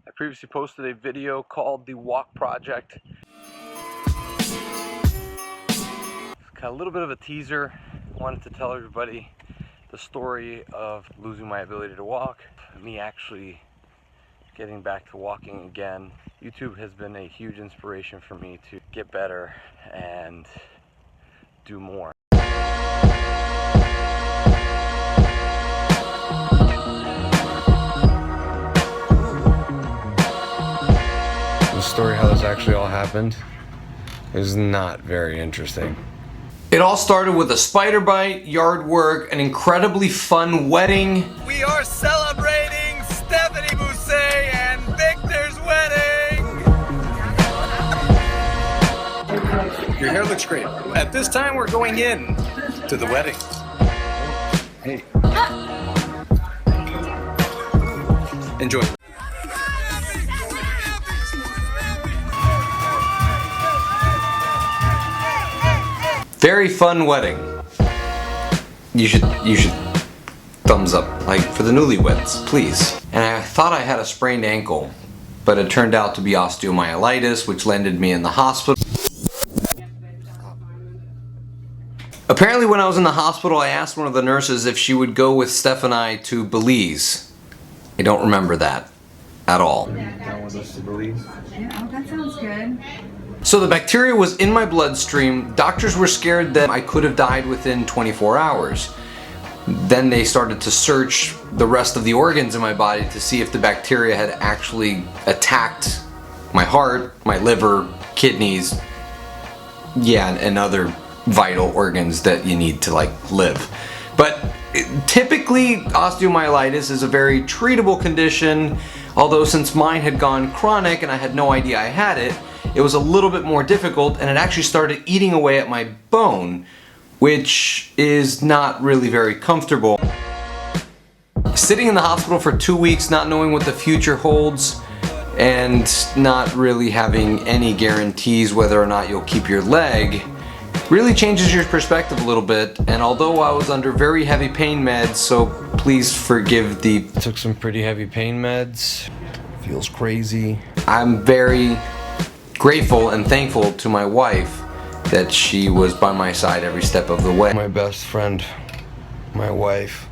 I previously posted a video called The Walk Project. It's kind of a little bit of a teaser. I wanted to tell everybody the story of losing my ability to walk, me actually getting back to walking again. YouTube has been a huge inspiration for me to get better and do more. The story how this actually all happened is not very interesting. It all started with a spider bite, yard work, an incredibly fun wedding. We are celebrating Stephanie Bousset and Victor's wedding! Your hair looks great. At this time, we're going in to the wedding. Hey. Enjoy. Very fun wedding. You should thumbs up, like for the newlyweds, please. And I thought I had a sprained ankle, but it turned out to be osteomyelitis, which landed me in the hospital. Apparently when I was in the hospital, I asked one of the nurses if she would go with Steph and I to Belize. I don't remember that at all. Down with us to Belize? Yeah, oh, that sounds good. So the bacteria was in my bloodstream. Doctors were scared that I could have died within 24 hours. Then they started to search the rest of the organs in my body to see if the bacteria had actually attacked my heart, my liver, kidneys, yeah, and other vital organs that you need to like live. But typically osteomyelitis is a very treatable condition, although since mine had gone chronic and I had no idea I had it, it was a little bit more difficult, and it actually started eating away at my bone, which is not really very comfortable. Sitting in the hospital for 2 weeks, not knowing what the future holds, and not really having any guarantees whether or not you'll keep your leg, really changes your perspective a little bit. And although I was under very heavy pain meds, so please forgive the... Took some pretty heavy pain meds. Feels crazy. I'm very grateful and thankful to my wife that she was by my side every step of the way. My best friend, my wife.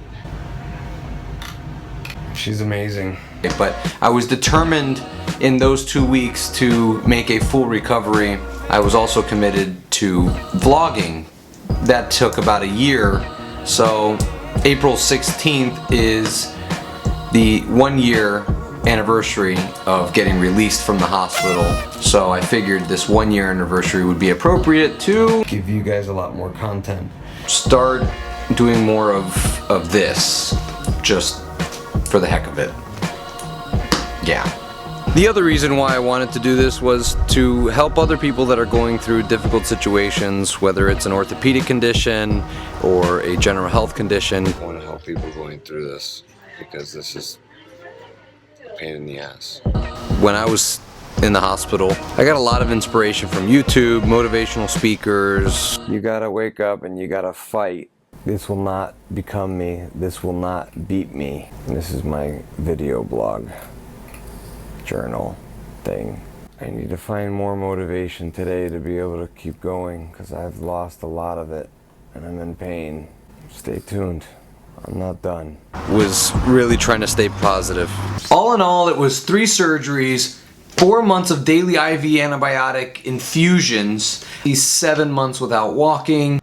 She's amazing. But I was determined in those 2 weeks to make a full recovery. I was also committed to vlogging. That took about a year. So April 16th is the 1 year anniversary of getting released from the hospital. So I figured this 1 year anniversary would be appropriate to give you guys a lot more content. Start doing more of this, just for the heck of it. Yeah. The other reason why I wanted to do this was to help other people that are going through difficult situations, whether it's an orthopedic condition or a general health condition. I want to help people going through this because this is a pain in the ass. When I was in the hospital, I got a lot of inspiration from YouTube, motivational speakers. You gotta wake up and you gotta fight. This will not become me. This will not beat me. And this is my video blog journal thing. I need to find more motivation today to be able to keep going because I've lost a lot of it and I'm in pain. Stay tuned. I'm not done. Was really trying to stay positive. All in all, it was 3 surgeries, 4 months of daily IV antibiotic infusions, these 7 months without walking.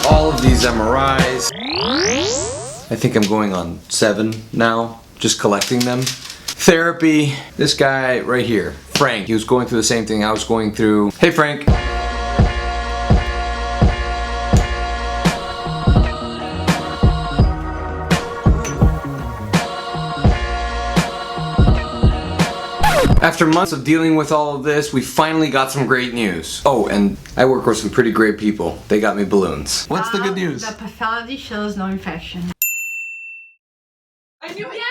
All of these MRIs. I think I'm going on 7 now, just collecting them. Therapy. This guy right here, Frank, he was going through the same thing I was going through. Hey Frank. After months of dealing with all of this, we finally got some great news. Oh, and I work with some pretty great people. They got me balloons. What's the good news? The pathology shows no infection. I knew it! Yeah!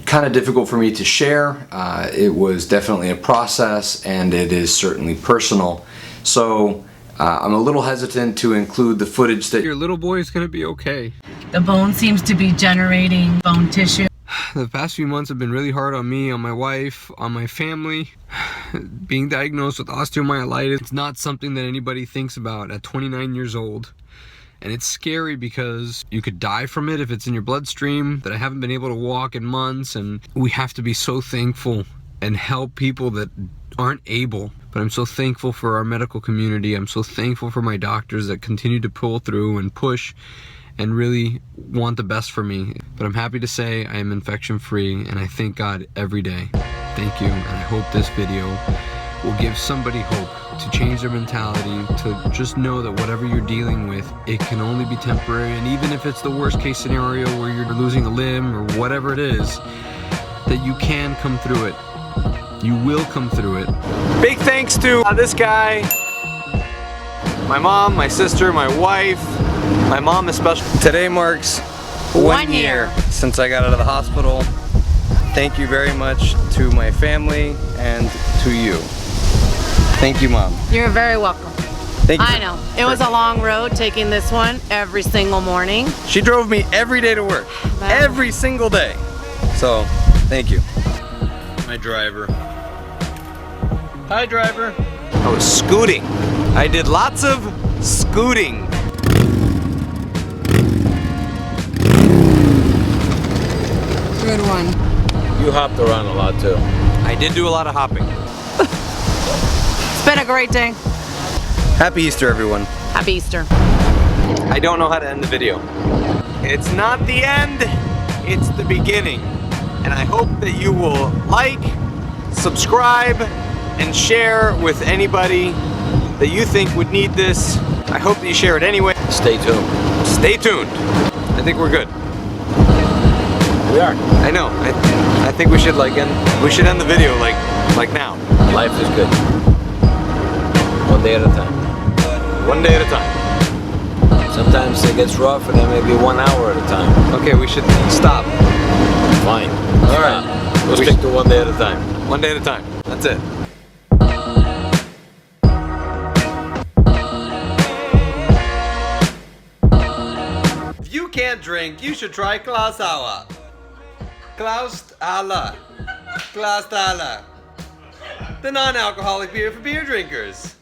Kind of difficult for me to share. It was definitely a process and it is certainly personal. So I'm a little hesitant to include the footage that your little boy is gonna be okay. The bone seems to be generating bone tissue. The past few months have been really hard on me, on my wife, on my family. Being diagnosed with osteomyelitis, it's not something that anybody thinks about at 29 years old. And it's scary because you could die from it if it's in your bloodstream, that I haven't been able to walk in months, and we have to be so thankful and help people that aren't able. But I'm so thankful for our medical community. I'm so thankful for my doctors that continue to pull through and push and really want the best for me. But I'm happy to say I am infection free, and I thank God every day. Thank you, and I hope this video will give somebody hope to change their mentality, to just know that whatever you're dealing with, it can only be temporary. And even if it's the worst case scenario where you're losing a limb or whatever it is, that you can come through it. You will come through it. Big thanks to this guy, my mom, my sister, my wife, my mom especially. Today marks 1 year since I got out of the hospital. Thank you very much to my family and to you. Thank you, Mom. You're very welcome. Thank you. I know. It was a long road taking this one every single morning. She drove me every day to work. Every single day. So, thank you. My driver. Hi, driver. I was scooting. I did lots of scooting. Good one. You hopped around a lot too. I did do a lot of hopping. It's been a great day. Happy Easter, everyone. Happy Easter. I don't know how to end the video. It's not the end, it's the beginning. And I hope that you will like, subscribe, and share with anybody that you think would need this. I hope that you share it anyway. Stay tuned. Stay tuned. I think we're good. We are. I know. I think we should end the video like now. Life is good. One day at a time. One day at a time. Sometimes it gets rough and then maybe 1 hour at a time. Okay, we should stop. Fine. All right. We'll stick to 1 day at a time. One day at a time. That's it. If you can't drink, you should try Klausauer. Klausauer. The non-alcoholic beer for beer drinkers.